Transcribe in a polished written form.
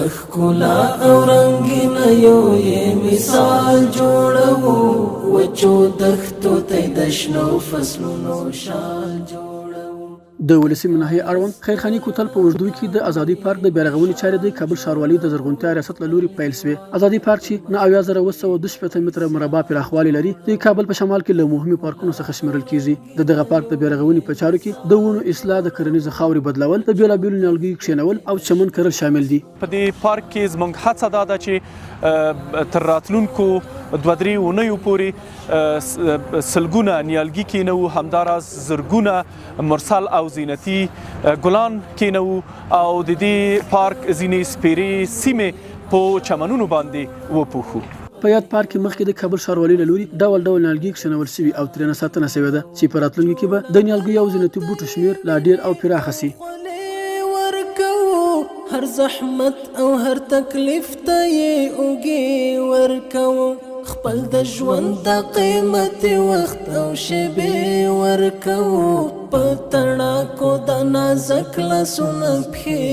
تخکلا او رنگین یو یې مثال جوړو وچو دښتو ته د شنو فصلونو شال جوړو. د ولسي مناهي اړوند خیرخاني کوتل په اوږدو کې د ازادي پارک د بیارغونې چارې د کابل ښاروالۍ د زرغونتیا ریاست له لوري پیل شوې. ازادي پارک چې 9,962 متره مربع پراخوالی لري د کابل په شمال کې له مهمو پارکونو څخه شمیرل کیږي. د دغه پارک د بیارغونې په چارو کې د ونو اصلاح، د کرنیزې خاورې بدلول، د بیلابیلو نیالګیو کښېنول او چمن کرل شامل دي. په دې پارک کې زموږ هڅه دا ده چې تر راتلونکو 2-3 اونیو پورې سلګونه نیالګي کېنوو، همداراز زرګونه مرسل او زینتي ګلان کېنوو او د دې پارک ځینې سپیرې سیمې په چمنونو باندې وپوښو. په یاد پارک کې مخکې د کابل ښاروالۍ له لوري ډول ډول نیالګي کښېنول شوي او ترېنه ساتنه شوې ده چې په راتلونکي کې به د نیالګیو او زینتي بوټو شمېر لا ډېر او پراخه شي. هر زحمت او هر تکلیف ته یې اوږې ورکوو، خپل د ژوند د قیمت وخت او شیبې ورکوو، په تڼاکو د نازک لاسونه پښې